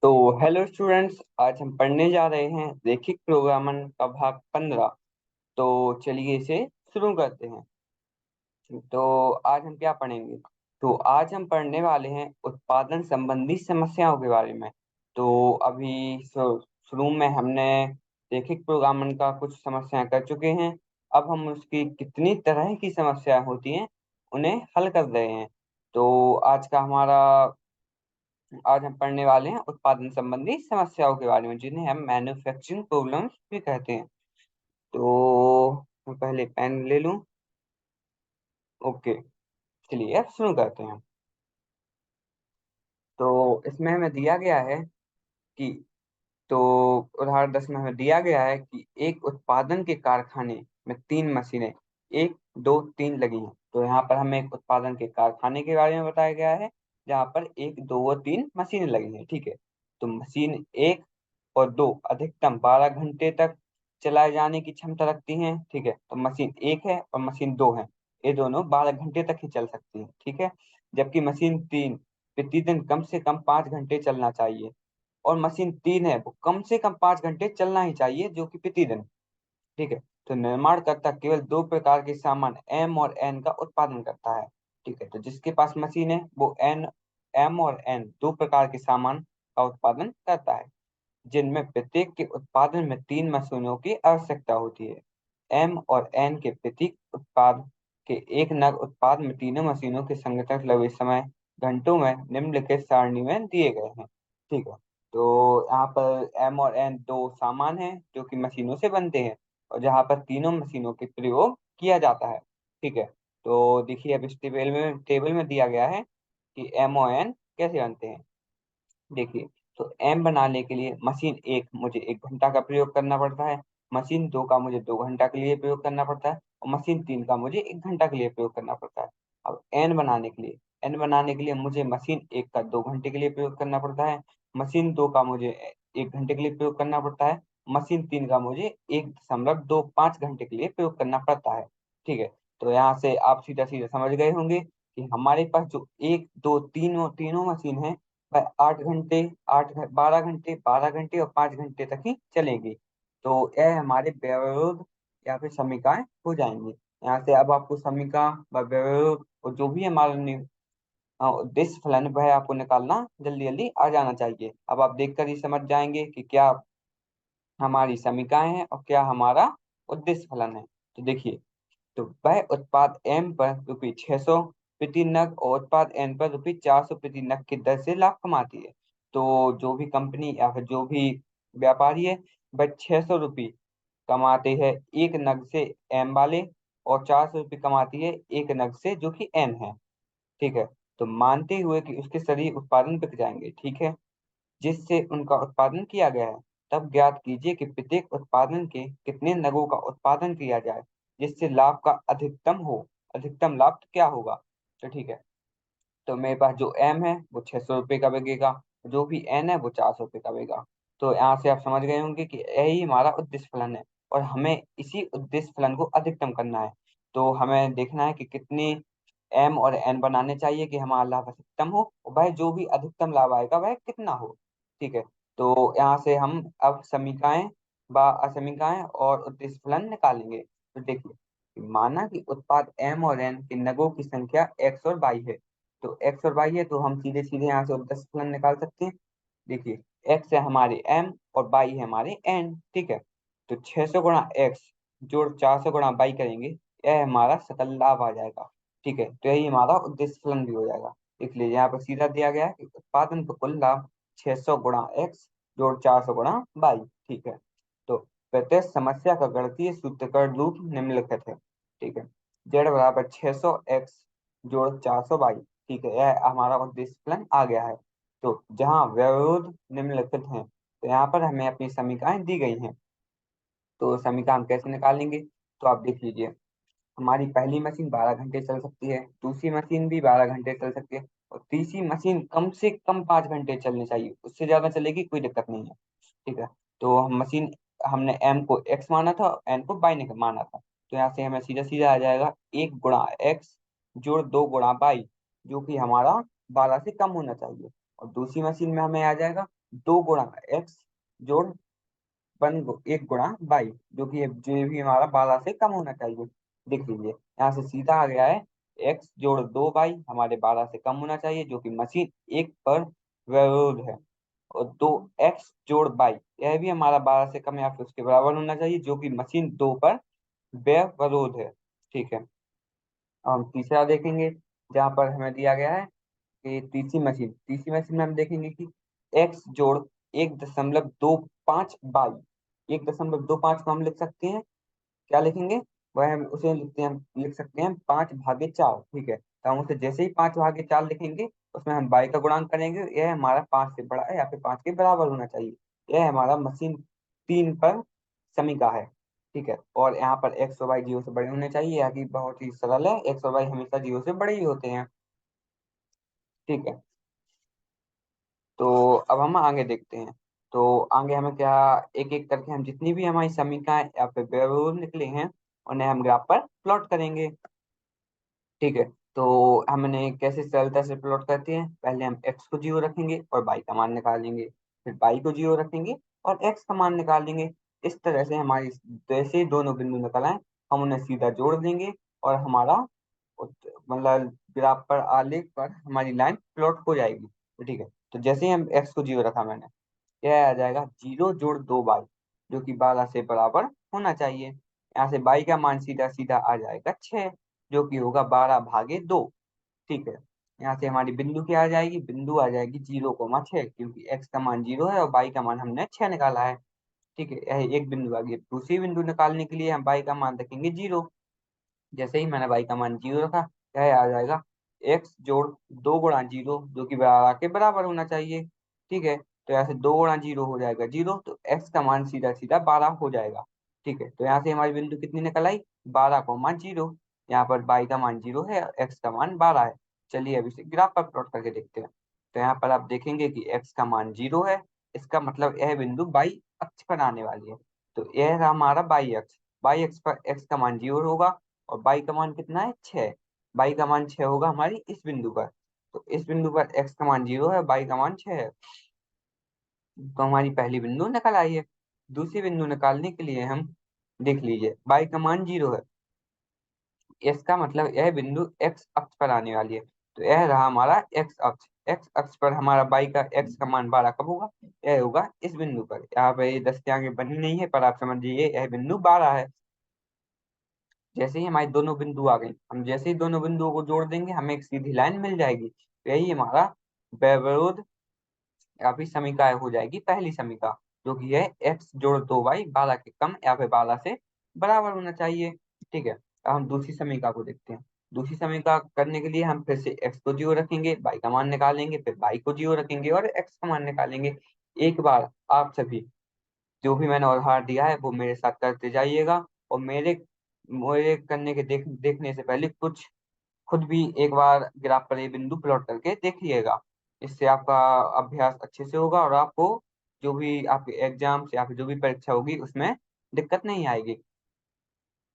तो hello students, आज हम पढ़ने जा रहे हैं रैखिक प्रोग्रामन का भाग 15। तो चलिए इसे शुरू करते हैं। तो आज हम क्या पढ़ेंगे? तो आज हम पढ़ने वाले हैं उत्पादन संबंधी समस्याओं के बारे में। तो अभी शुरू में हमने रैखिक प्रोग्रामन का कुछ समस्याएं कर चुके हैं। अब हम उसकी कितनी तरह की समस्याएं होती हैं उन्हें हल कर रहे हैं। तो आज हम पढ़ने वाले हैं उत्पादन संबंधी समस्याओं के बारे में, जिन्हें हम मैन्युफैक्चरिंग प्रॉब्लम्स भी कहते हैं। तो मैं पहले पेन ले लूं। ओके, चलिए अब शुरू करते हैं। तो इसमें हमें दिया गया है कि तो उदाहरण 10 में हमें दिया गया है कि एक उत्पादन के कारखाने में तीन मशीनें, एक दो तीन लगी हैं। तो यहाँ पर हमें एक उत्पादन के कारखाने के बारे में बताया गया है, जहाँ पर एक दो व तीन मशीनें लगी हैं। ठीक है। तो मशीन एक और दो अधिकतम 12 घंटे तक चलाए जाने की क्षमता रखती हैं। ठीक है। तो मशीन एक है और मशीन दो है, ये दोनों 12 घंटे तक ही चल सकती हैं। ठीक है। जबकि मशीन तीन प्रतिदिन कम से कम 5 घंटे चलना चाहिए, और मशीन तीन है वो कम से कम 5 घंटे चलना ही चाहिए, जो कि प्रतिदिन। ठीक है। तो निर्माणकर्ता केवल दो प्रकार के सामान एम और एन का उत्पादन करता है। ठीक है। तो जिसके पास मशीन है वो एम और एन दो प्रकार के सामान का उत्पादन करता है, जिनमें प्रत्येक के उत्पादन में तीन मशीनों की आवश्यकता होती है। एम और एन के प्रत्येक उत्पाद के एक नग उत्पाद में तीनों मशीनों के संगठन लगे समय घंटों में निम्नलिखित सारणी में दिए गए हैं। ठीक है। तो यहाँ पर एम और एन दो सामान हैं जो कि मशीनों से बनते हैं, और जहाँ पर तीनों मशीनों के प्रयोग किया जाता है। ठीक है। तो देखिए, अब इस टेबल में दिया गया है कि एम और एन कैसे बनते हैं। देखिए, तो एम बनाने के लिए मशीन एक मुझे 1 घंटा का प्रयोग करना पड़ता है, मशीन दो का मुझे 2 घंटा के लिए प्रयोग करना पड़ता है, और मशीन तीन का मुझे 1 घंटा के लिए प्रयोग करना पड़ता है। अब एन बनाने के लिए मुझे मशीन एक का 2 घंटे के लिए प्रयोग करना पड़ता है, मशीन दो का मुझे 1 घंटे के लिए प्रयोग करना पड़ता है, मशीन तीन का मुझे 1.25 घंटे के लिए प्रयोग करना पड़ता है। ठीक है। तो यहाँ से आप सीधा सीधा समझ गए होंगे कि हमारे पास जो एक दो तीनों तीनों मशीन है वह 8 घंटे, 12 घंटे, 12 घंटे और 5 घंटे तक ही चलेंगी। तो यह हमारे व्यवरोध या फिर समीकरण हो जाएंगे। यहाँ से अब आपको समीकरण व व्यवरोध और जो भी हमारा उद्देश्य फलन वह आपको निकालना जल्दी जल्दी आ जाना चाहिए। अब आप देखकर ही समझ जाएंगे कि क्या हमारी समीकरण है और क्या हमारा उद्देश्य फलन है। तो देखिए, तो वह उत्पाद एम पर ₹600 प्रति नग और उत्पाद एन पर ₹400 प्रति नग की दर से लाभ कमाती है। तो जो भी कंपनी या फिर जो भी व्यापारी है, वह ₹600 कमाते हैं एक नग से एम वाले, और ₹400 कमाती है एक नग से जो कि एन है। ठीक है। तो मानते हुए कि उसके सभी उत्पादन बिक जाएंगे, ठीक है, जिससे उनका उत्पादन किया गया है, तब ज्ञात कीजिए कि प्रत्येक उत्पादन के कितने नगों का उत्पादन किया जाए जिससे लाभ का अधिकतम हो। अधिकतम लाभ तो क्या होगा? तो ठीक है। तो मेरे पास जो एम है वो ₹600 का बिकेगा, जो भी एन है वो ₹400 का बिकेगा। तो यहाँ से आप समझ गए होंगे कि यही हमारा उद्देश्य फलन है, और हमें इसी उद्देश्य फलन को अधिकतम करना है। तो हमें देखना है कि कितने एम और एन बनाने चाहिए कि हमारा लाभ अधिकतम हो, और वह जो भी अधिकतम लाभ आएगा वह कितना हो। ठीक है। तो यहाँ से हम अब समीकरण व असमीकरण और उद्देश्य फलन निकालेंगे। तो देखिए, माना कि उत्पाद एम और एन के नगों की संख्या एक्स और वाई है। तो एक्स और वाई है तो हम सीधे सीधे यहाँ से उद्देश्य फलन निकाल सकते हैं। देखिए, एक्स है हमारे एम और वाई है हमारे एन। ठीक है। तो 600 गुणा एक्स जोड़ 400 गुणा वाई करेंगे, यह हमारा सकल लाभ आ जाएगा। ठीक है। तो यही हमारा उद्देश्य फलन भी हो जाएगा। देख लीजिए, यहाँ पर सीधा दिया गया है कि उत्पादन पर कुल लाभ 600 गुणा एक्स जोड़ 400 गुणा वाई। ठीक है। तो प्रत्येक समस्या का गणितीय सूत्रकृत रूप निम्नलिखित है। ठीक है। जेड बराबर 600 एक्स जोड़ 400 वाई। ठीक है, यह हमारा उद्देश्य फलन आ गया है। तो जहाँ व्यवरोध निम्नलिखित हैं, तो यहाँ पर हमें अपनी समीकरण दी गई हैं। तो समीकरण हम कैसे निकालेंगे? तो आप देख लीजिए, हमारी पहली मशीन 12 घंटे चल सकती है, दूसरी मशीन भी 12 घंटे चल सकती है, और तीसरी मशीन कम से कम 5 घंटे चलनी चाहिए, उससे ज्यादा चलेगी कोई दिक्कत नहीं है। ठीक है। तो हम मशीन हमने एम को एक्स माना था, एन को वाई ने माना था। तो यहाँ से हमें सीधा सीधा आ जाएगा 1 गुणा एक्स जोड़ 2 गुणा वाई, जो कि हमारा 12 से कम होना चाहिए। और दूसरी मशीन में हमें आ जाएगा दो गुणा एक्स जोड़ एक गुणा बाई, जो भी हमारा 12 से कम होना चाहिए। देख लीजिए यहाँ से सीधा आ गया है, एक्स जोड़ दो बाई हमारे 12 से कम होना चाहिए, जो कि मशीन एक पर व्यवरोध है। और दो एक्स जोड़ बाई, यह भी हमारा 12 से कम या फिर उसके बराबर होना चाहिए, जो कि मशीन दो पर व्यवरोध है। ठीक है। अब हम तीसरा देखेंगे, जहाँ पर हमें दिया गया है कि तीसरी मशीन में हम देखेंगे कि एक्स जोड़ 1.25 बाई, 1.25 को हम लिख सकते हैं, क्या लिखेंगे, वह हम उसे लिख सकते हैं 5/4। ठीक है, तो हम उसे जैसे ही 5/4 लिखेंगे, उसमें हम बाई का गुणांक करेंगे, यह हमारा 5 से बड़ा है या फिर 5 के बराबर होना चाहिए। यह हमारा मशीन 3 पर समीका है। ठीक है, और यहाँ पर एक्स और वाई 0 से बड़े होने चाहिए, यह कि बहुत ही सरल है, एक्स और वाई हमेशा 0 से बड़े ही होते हैं। ठीक है, तो अब हम आगे देखते हैं। तो आगे हमें क्या, एक एक करके हम जितनी भी हमारी समीकरण या फिर व्यवरोध निकले हैं, उन्हें हम ग्राफ पर प्लॉट करेंगे। ठीक है, तो हमने कैसे सरलता से प्लॉट करते हैं, पहले हम एक्स को 0 रखेंगे और बाई का मान निकालेंगे, फिर बाई को 0 रखेंगे और एक्स का मान निकालेंगे। इस तरह से हमारी जैसे ही दोनों बिंदु निकल आए, हम उन्हें सीधा जोड़ देंगे और हमारा मतलब ग्राफ पर आलेख पर हमारी लाइन प्लॉट हो जाएगी। तो ठीक है, तो जैसे ही हम एक्स को 0 रखा मैंने, यह आ जाएगा 0 जोड़ दो बाई, जो कि 12 से बराबर होना चाहिए। यहाँ से बाई का मान सीधा सीधा आ जाएगा 6, जो कि होगा 12/2। ठीक है, यहाँ से हमारी बिंदु क्या आ जाएगी, बिंदु आ जाएगी 0,6, क्योंकि एक्स का मान 0 है और बाई का मान हमने 6 निकाला है। ठीक है, यह एक बिंदु आ गई। दूसरी बिंदु निकालने के लिए हम बाई का मान रखेंगे 0। जैसे ही मैंने बाई का मान 0 रखा, यह आ जाएगा एक्स जोड़ दो गुणा 0, जो कि 12 के बराबर होना चाहिए। ठीक है, तो यहाँ से 2 गुणा 0 हो जाएगा 0, तो एक्स का मान सीधा सीधा 12 हो जाएगा। ठीक है, तो यहाँ से हमारी बिंदु कितनी निकल आई, 12,0। यहाँ पर बाई का मान 0 है, एक्स का मान 12 है। चलिए अब इसे ग्राफ पर प्लॉट करके देखते हैं। तो यहाँ पर आप देखेंगे कि एक्स का मान 0 है, इसका मतलब यह बिंदु बाई अक्ष पर आने वाली है। तो यह रहा हमारा बाई अक्ष पर एक्स का मान 0 होगा और बाई का मान कितना है, 6। बाई का मान 6 होगा हमारी इस बिंदु पर। तो इस बिंदु पर एक्स का मान 0 है, बाई का मान 6 है, तो हमारी पहली बिंदु निकल आई है। दूसरी बिंदु निकालने के लिए हम देख लीजिए, बाई का मान 0 है, इसका मतलब यह बिंदु एक्स अक्ष पर आने वाली है। तो यह रहा हमारा एक्स अक्ष। एक्स अक्ष पर हमारा बाई का एक्स का मान 12 कब होगा, यह होगा इस बिंदु पर। यहाँ पे ये 10 के आगे बनी नहीं है, पर आप समझ लीजिए यह बिंदु 12 है। जैसे ही हमारी दोनों बिंदु आ गई, हम जैसे ही दोनों बिंदुओं को जोड़ देंगे, हमें एक सीधी लाइन मिल जाएगी। तो यही हमारा व्यवरोध या फिर समीकरण हो जाएगी, पहली समीकरण, जो कि है एक्स जोड़ दो वाई 12 के कम या फिर 12 से बराबर होना चाहिए। ठीक है, अब हम दूसरी समीकरण को देखते हैं। दूसरी समीकरण करने के लिए हम फिर से एक्स को 0 रखेंगे, बाई का मान निकालेंगे, फिर बाई को 0 रखेंगे और एक्स का मान निकालेंगे। एक बार आप सभी जो भी मैंने उदाहरण दिया है वो मेरे साथ करते जाइएगा, और मेरे मेरे करने के देखने से पहले कुछ खुद भी एक बार ग्राफ पर ये बिंदु प्लॉट करके देखिएगा। इससे आपका अभ्यास अच्छे से होगा और आपको जो भी आपके एग्जाम या फिर जो भी परीक्षा होगी उसमें दिक्कत नहीं आएगी।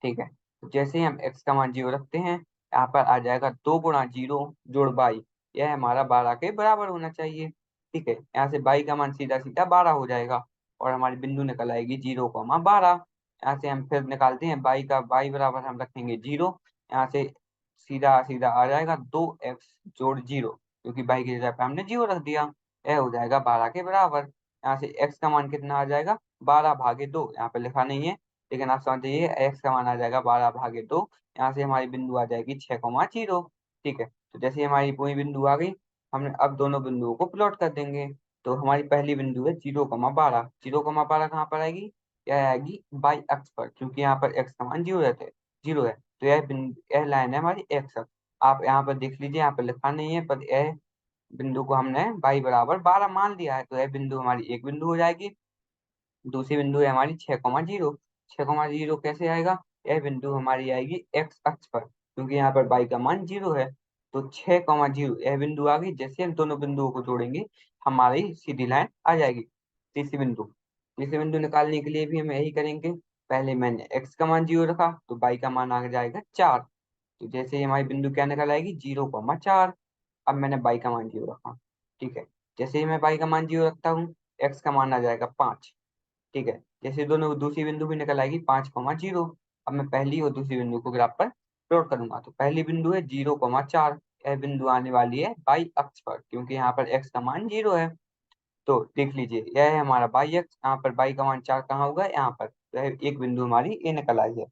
ठीक है, तो जैसे ही हम एक्स का मान 0 रखते हैं, यहाँ पर आ जाएगा 2 गुणा 0 जोड़ बाई, यह हमारा 12 के बराबर होना चाहिए। ठीक है, यहाँ से बाई का मान सीधा सीधा 12 हो जाएगा और हमारी बिंदु निकल आएगी 0,12। यहाँ से हम फिर निकालते हैं बाई का, बाई बराबर हम रखेंगे 0। यहाँ से सीधा सीधा आ जाएगा 2x जोड़ 0, क्योंकि बाई की जगह पे हमने 0 रख दिया। यह हो जाएगा 12 के बराबर। यहाँ से एक्स का मान कितना आ जाएगा, 12/2, यहाँ पे लिखा नहीं है, लेकिन आप समझ जाइए एक्स का मान आ जाएगा 12/2। यहाँ से हमारी बिंदु आ जाएगी 6,0। ठीक है, तो जैसे ही हमारी पूरी बिंदु आ गई, हमने अब दोनों बिंदुओं को प्लॉट कर देंगे। तो हमारी पहली बिंदु है 0,12। 0,12 कहाँ पर आएगी, यह आएगी बाई अक्ष पर, क्योंकि यहाँ पर एक्स का मान 0 रहते 0 है। तो यह लाइन है हमारी एक्स अक्ष। आप यहाँ पर देख लीजिए, यहाँ पर लिखा नहीं है, पर यह बिंदु को हमने बाई बराबर 12 मान लिया है, तो यह बिंदु हमारी एक बिंदु हो जाएगी। दूसरी बिंदु है हमारी 6,0। 6,0 कैसे आएगा, यह बिंदु हमारी आएगी एक्स अक्ष पर, क्योंकि यहाँ पर बाई का मान 0 है। तो 6,0 यह बिंदु आ गई। जैसे हम दोनों बिंदुओं को जोड़ेंगे, हमारी सीधी लाइन आ जाएगी। तीसरी बिंदु निकालने के लिए भी हम यही करेंगे। पहले मैंने एक्स का मान 0 रखा, तो बाई का मान आ जाएगा 4। तो जैसे ही हमारी बिंदु क्या निकल आएगी, 0,4। अब मैंने बाई का मान 0 रखा। ठीक है, जैसे ही मैं बाई का मान 0 रखता हूँ, एक्स का मान आ जाएगा 5। ठीक है, जैसे दोनों दूसरी बिंदु भी निकल आएगी 5,0। अब मैं पहली और दूसरी बिंदु को ग्राफ पर प्लॉट करूंगा। तो पहली बिंदु है 0,4, यह बिंदु आने वाली है बाई अक्ष पर, क्योंकि यहाँ पर एक्स का मान 0 है। तो देख लीजिए, यह है हमारा बाई अक्ष। यहाँ पर बाई का मान 4 कहाँ होगा, यहाँ पर। यह एक बिंदु हमारी ए निकल आई है।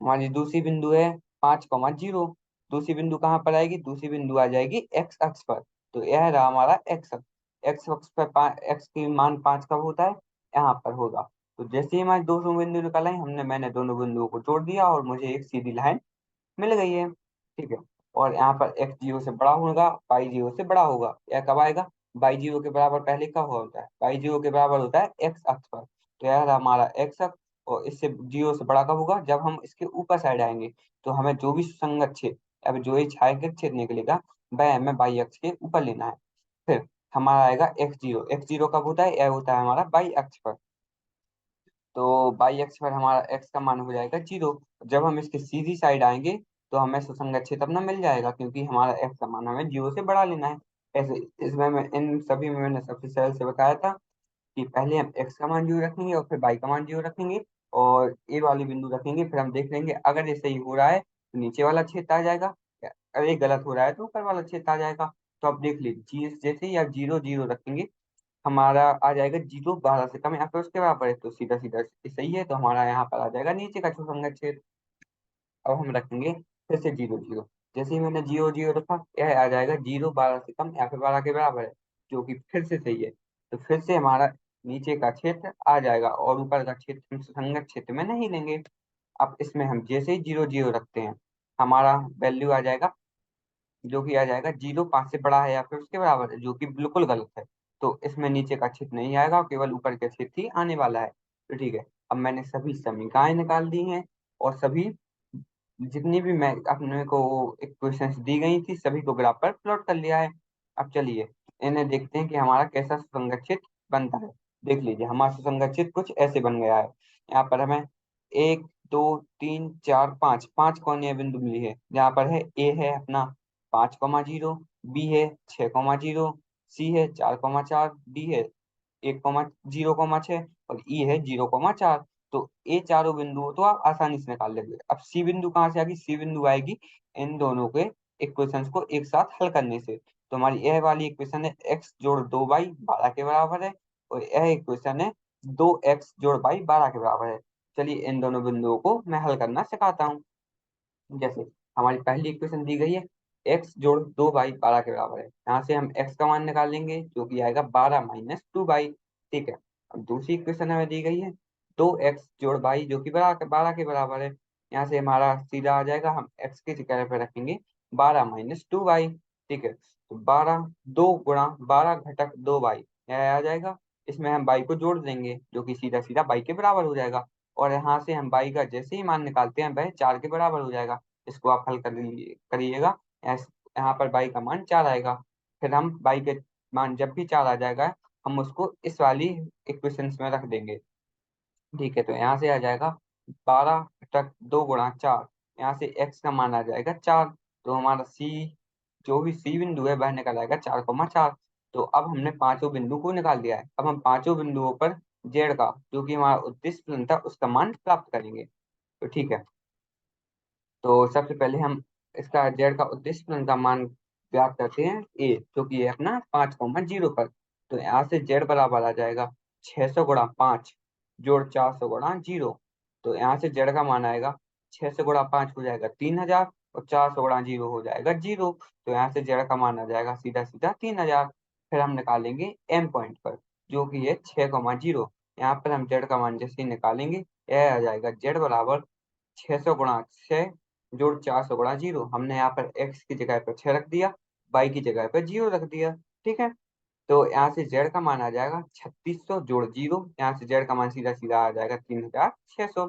हमारी दूसरी बिंदु है 5,0। दूसरी बिंदु कहाँ पर आएगी, दूसरी बिंदु आ जाएगी एक्स अक्ष पर। तो यह रहा हमारा एक्स अक्ष। एक्स अक्ष पर एक्स की मान 5 कब होता है, यहाँ पर होगा। तो जैसे ही हमारी दोनों बिंदु निकल आई, मैंने दोनों बिंदुओं को जोड़ दिया और मुझे एक सीधी लाइन मिल गई है। ठीक है, और यहाँ पर एक्स 0 से बड़ा होगा, वाई 0 से बड़ा होगा। यह कब आएगा, वाई 0 के बराबर पहले कब होता है, वाई 0 के बराबर होता है एक्स अक्ष पर। तो यह रहा हमारा एक्स अक्ष। और इससे 0 से बड़ा कब होगा, जब हम इसके ऊपर साइड आएंगे। तो हमें जो भी सुसंगत छेद, अब जो ये छायांकित छेद निकलेगा, वह हमें वाई अक्ष के ऊपर लेना है। फिर हमारा आएगा x0। x0 कब होता है, यह होता है हमारा वाई अक्ष पर। तो बाई एक्स पर हमारा एक्स का मान हो जाएगा 0। जब हम इसके सीधी साइड आएंगे, तो हमें सुसंगत क्षेत्र अपना मिल जाएगा, क्योंकि हमारा एक्स का मान हमें 0 से बढ़ा लेना है। ऐसे इसमें मैं इन सभी में मैंने सबसे सरल से बताया था कि पहले हम एक्स का मान 0 रखेंगे और फिर बाई का मान 0 रखेंगे और ए वाली बिंदु रखेंगे। फिर हम देख लेंगे, अगर ये सही हो रहा है तो नीचे वाला क्षेत्र आ जाएगा, अगर ये गलत हो रहा है तो ऊपर वाला क्षेत्र आ जाएगा। तो अब देख लीजिए, जैसे ही आप 0 0 रखेंगे, हमारा आ जाएगा 0 12 से कम या फिर उसके बराबर है, तो सीधा सीधा सही है। तो हमारा यहाँ पर आ जाएगा नीचे का सुसंगत क्षेत्र। अब हम रखेंगे फिर से 0 0। जैसे ही मैंने 0 0 रखा, यह आ जाएगा 0 12 से कम या फिर 12 के बराबर है, जो कि फिर से सही है। तो फिर से हमारा नीचे का क्षेत्र आ जाएगा और ऊपर का क्षेत्र हम सुसंगत क्षेत्र में नहीं लेंगे। अब इसमें हम जैसे ही 0 0 रखते हैं, हमारा वैल्यू आ जाएगा, जो कि आ जाएगा 0 5 से बड़ा है या फिर उसके बराबर है, जो कि बिल्कुल गलत है। तो इसमें नीचे का क्षेत्र नहीं आएगा, केवल ऊपर का क्षेत्र ही आने वाला है। तो ठीक है, अब मैंने सभी समीकरणाएं निकाल दी हैं और सभी जितनी भी मैं अपने को इक्वेशंस दी गई थी, सभी को ग्राफ पर प्लॉट कर लिया है। अब चलिए इन्हें देखते हैं कि हमारा कैसा सुसंगत क्षेत्र बनता है। देख लीजिए, हमारा सुसंगत क्षेत्र कुछ ऐसे बन गया है। यहाँ पर हमें 1 2 3 4 5 5 कोणीय बिंदु मिली है। जहाँ पर है ए है अपना 5,0, बी है 6,0, सी है 4,4, डी है 1,0,6 और ई है 0,4। तो ये चारों बिंदु तो आप आसानी से निकाल लेंगे। अब सी बिंदु कहाँ से आएगी, सी बिंदु आएगी इन दोनों के इक्वेशंस को एक साथ हल करने से। तो हमारी यह वाली इक्वेशन है x जोड़ 2y 12 के बराबर है, और यह इक्वेशन है 2x जोड़ y 12 के बराबर है। चलिए इन दोनों बिंदुओं को मैं हल करना सिखाता हूँ। जैसे हमारी पहली इक्वेशन दी गई है, x जोड़ 2y 12 के बराबर है। यहाँ से हम x का मान निकालेंगे, जो कि आएगा 12 - 2y। ठीक है, अब दूसरी इक्वेशन हमें दी गई है 2x जोड़ y, जो कि 12 के बराबर है। यहाँ से हमारा सीधा आ जाएगा, हम x की जगह पे रखेंगे 12 - 2y। ठीक है, तो 12 2 गुणा 12 घटक 2y, यह आ जाएगा। इसमें हम y को जोड़ देंगे, जो कि सीधा सीधा y के बराबर हो जाएगा। और यहाँ से हम y का जैसे ही मान निकालते हैं, वह 4 के बराबर हो जाएगा। इसको आप हल करिएगा। यहाँ पर y का मान 4 आएगा। फिर हम y के मान जब भी 4 आ जाएगा, हम उसको इस वाली इक्वेशंस में रख देंगे। ठीक है, तो यहाँ से आ जाएगा 12 घटक 2 गुणा 4। यहाँ से x का मान आ जाएगा 4। तो हमारा c, जो भी c बिंदु है, वह निकल आएगा 4,4। तो अब हमने पांचों बिंदु को निकाल दिया है। अब हम पांचों बिंदुओं पर z का, जो कि हमारा उद्देश्य फलन था, उसका मान प्राप्त करेंगे। तो ठीक है, तो सबसे पहले हम इसका जेड का उद्देश्य फलन का मान ज्ञात करते हैं ए, जो कि है अपना 5,0 पर। तो यहाँ से जेड बराबर आ जाएगा 600 गुणा 5 जोड़ 400 गुणा 0। तो यहाँ से जेड का मान आएगा 600 गुणा 5 हो जाएगा 3,000 और 400 गुणा 0 हो जाएगा 0। तो यहाँ से जेड का मान आ जाएगा सीधा सीधा 3,000। फिर हम निकालेंगे एम पॉइंट पर, जो कि है 6,0। यहाँ पर हम जेड का मान जैसे ही निकालेंगे, यह आ जाएगा जेड बराबर 600 गुणा 6 जोड़ 400 गुणा 0। हमने यहाँ पर x की जगह पर 6 रख दिया, y की जगह पर 0 रख दिया। ठीक है, तो यहाँ से z का मान आ जाएगा 3600 जोड़ 0। यहाँ से z का मान सीधा सीधा आ जाएगा 3,600।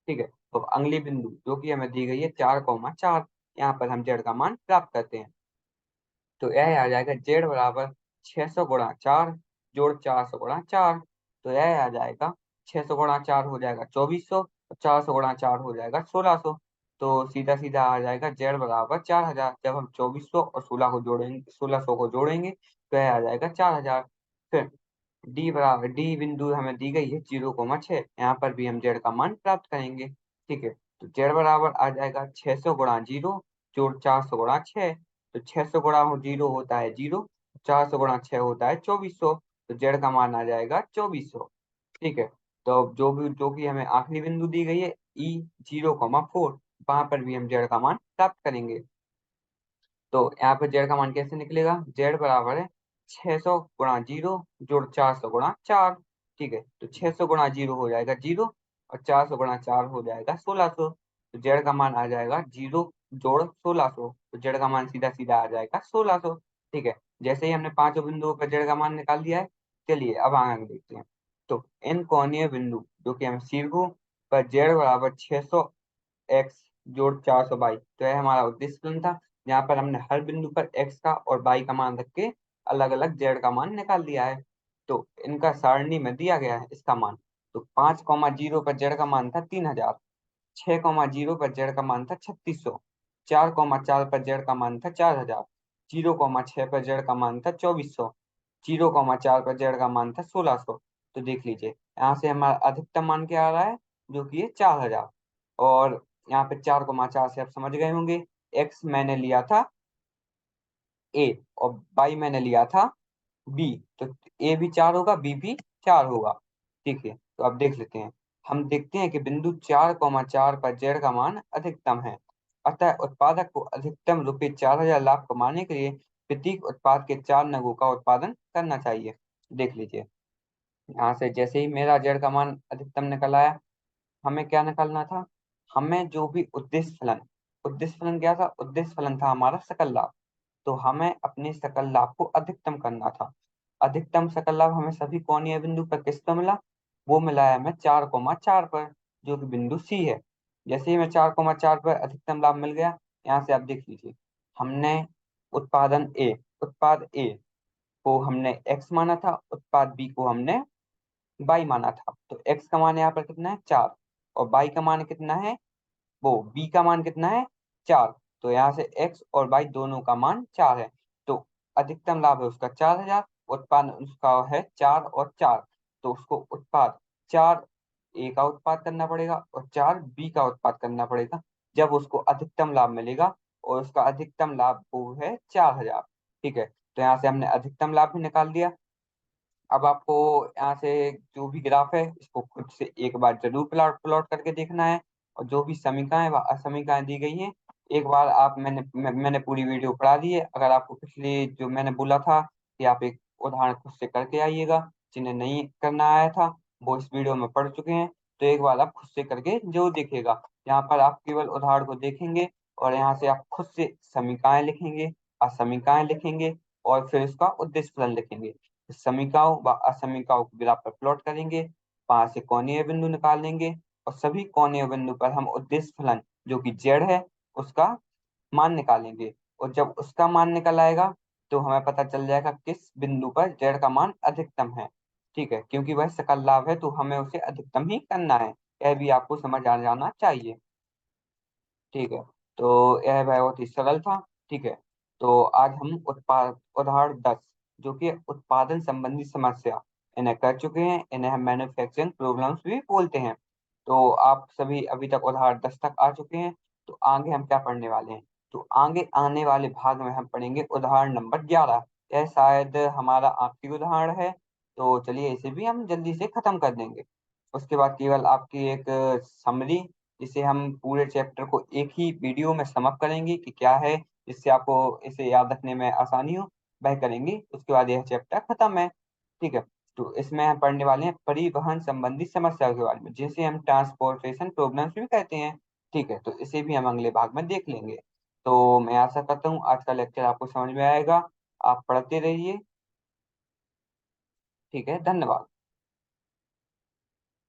ठीक है, तो अगली बिंदु जो कि हमें दी गई है 4,4, यहाँ पर हम z का मान प्राप्त करते हैं। तो यह आ जाएगा z बराबर 600 गुणा 4 जोड़ 400 गुणा 4। तो यह आ जाएगा 600 गुणा 4 हो जाएगा 2400 और 400 गुणा 4 हो जाएगा 1600। तो सीधा सीधा आ जाएगा z बराबर 4,000। जब हम 2400 और 16 को जोड़ेंगे, 1600 को जोड़ेंगे, तो यह आ जाएगा 4,000। फिर डी बिंदु हमें दी गई है 0,6, यहाँ पर भी हम जेड का मान प्राप्त करेंगे। ठीक है, तो जेड बराबर आ जाएगा 600 गुणा 0 जोड़ 400 गुणा 6। तो 600 गुणा 0 होता है 0, 400 गुणा 6 होता है 2400। तो जेड का मान आ जाएगा 2400। ठीक है, तो अब जो कि हमें आखिरी बिंदु दी गई है ई 0,4, वहां पर भी हम जेड का मान प्राप्त करेंगे। तो यहाँ पे जेड का मान कैसे निकलेगा? जेड बराबर है 600 गुणा 0 जोड़ 400 गुणा 4। ठीक है, तो 600 गुणा 0 हो जाएगा 0, और 400 गुणा 4 हो जाएगा 1600। तो जेड का मान आ जाएगा 0 जोड़ 1600। तो जेड का मान सीधा सीधा आ जाएगा 1600। ठीक है, जैसे ही हमने पांचों बिंदुओं पर जेड का मान निकाल दिया है, चलिए अब आगे देखते हैं। तो इन कोणीय बिंदु जो कि हम शीर्घु पर जेड बराबर 600 x जोड़ 400 y, तो यह हमारा उद्देश्य फलन था। यहाँ पर हमने हर बिंदु पर x का और y का मान रख के अलग अलग z का मान निकाल लिया है। तो इनका सारणी में दिया गया है इसका मान। तो 5,0 पर z का मान था 3000, 6,0 पर z का मान था 3600, 4,4 पर z का मान था 4000, 0,6 पर z का मान था 2400, 0,4 पर z का मान था 1600। तो देख लीजिए यहाँ से हमारा अधिकतम मान क्या आ रहा है, जो कि है 4000। और यहाँ पे 4,4 से आप समझ गए होंगे, एक्स मैंने लिया था ए और बाई मैंने लिया था बी। तो ए भी 4 होगा, बी भी 4 होगा। ठीक है, तो अब देख लेते हैं। हम देखते हैं कि बिंदु 4,4 पर जेड का मान अधिकतम है। अतः उत्पादक को अधिकतम रुपये 4000 लाभ कमाने के लिए प्रत्येक उत्पाद के 4 नगों का उत्पादन करना चाहिए। देख लीजिए यहाँ से जैसे ही मेरा जेड का मान अधिकतम निकल आया, हमें क्या निकालना था? हमें जो भी उद्देश्य फलन क्या था? उद्देश्य फलन था हमारा सकल लाभ। तो हमें अपने सकल लाभ को अधिकतम करना था। अधिकतम सकल लाभ हमें सभी कोणीय बिंदु पर किस पर मिला? वो मिला है हमें 4,4 पर, जो कि बिंदु सी है। जैसे ही हमें 4,4 पर अधिकतम लाभ मिल गया, यहाँ से आप देख लीजिए, हमने उत्पाद ए को हमने एक्स माना था, उत्पाद बी को हमने बाई माना था। तो एक्स का मान यहाँ पर कितना है? 4। और बाई का मान कितना है? वो बी का मान कितना है? 4। तो यहाँ से एक्स और वाई दोनों का मान 4 है। तो अधिकतम लाभ है उसका 4000, उत्पाद उसका है 4 और 4। तो उसको उत्पाद 4 ए का उत्पाद करना पड़ेगा और 4 बी का उत्पाद करना पड़ेगा, जब उसको अधिकतम लाभ मिलेगा। और उसका अधिकतम लाभ वो है 4000। ठीक है, तो यहाँ से हमने अधिकतम लाभ भी निकाल दिया। अब आपको यहाँ से जो भी ग्राफ है इसको खुद से एक बार जरूर प्लॉट प्लॉट करके देखना है। और जो भी समीकरण व असमीकरण दी गई है, एक बार आप मैंने पूरी वीडियो पढ़ा दी है। अगर आपको पिछले जो मैंने बोला था कि आप एक उदाहरण खुद से करके आइएगा, जिन्हें नहीं करना आया था वो इस वीडियो में पढ़ चुके हैं। तो एक बार आप खुद से करके जरूर देखिएगा। यहाँ पर आप केवल उदाहरण को देखेंगे और यहाँ से आप खुद से समीकरण लिखेंगे, असमीकरण लिखेंगे, और फिर उसका उद्देश्य फलन लिखेंगे। समीकरणों व असमीकरणों को ग्राफ पर प्लॉट करेंगे, वहां से कोणीय बिंदु निकाल लेंगे, और सभी कोणीय बिंदु पर हम उद्देश्य फलन जो कि जेड है उसका मान निकालेंगे। और जब उसका मान निकल आएगा, तो हमें पता चल जाएगा किस बिंदु पर जेड का मान अधिकतम है। ठीक है, क्योंकि वह सकल लाभ है तो हमें उसे अधिकतम ही करना है। यह भी आपको समझ आ जाना चाहिए। ठीक है, तो यह बहुत ही सरल था। ठीक है, तो आज हम उदाहरण 10 जो कि उत्पादन संबंधी समस्या, इन्हें कर चुके हैं। इन्हें हम मैन्युफैक्चरिंग प्रॉब्लम्स भी बोलते हैं। तो आप सभी अभी तक उदाहरण 10 तक आ चुके हैं। तो आगे हम क्या पढ़ने वाले हैं? तो आगे आने वाले भाग में हम पढ़ेंगे उदाहरण नंबर 11। यह शायद हमारा आखिरी उदाहरण है। तो चलिए इसे भी हम जल्दी से खत्म कर देंगे। उसके बाद केवल आपकी एक समरी, जिसे हम पूरे चैप्टर को एक ही वीडियो में समाप्त करेंगे कि क्या है, जिससे आपको इसे याद रखने में आसानी हो, वह करेंगे। उसके बाद यह चैप्टर खत्म है। ठीक है, तो इसमें हम पढ़ने वाले हैं परिवहन संबंधी समस्याओं के बारे में, जिसे हम ट्रांसपोर्टेशन प्रॉब्लम्स भी कहते हैं। ठीक है, तो इसे भी हम अगले भाग में देख लेंगे। तो मैं आशा करता हूँ आज का लेक्चर आपको समझ में आएगा। आप पढ़ते रहिए। ठीक है, धन्यवाद।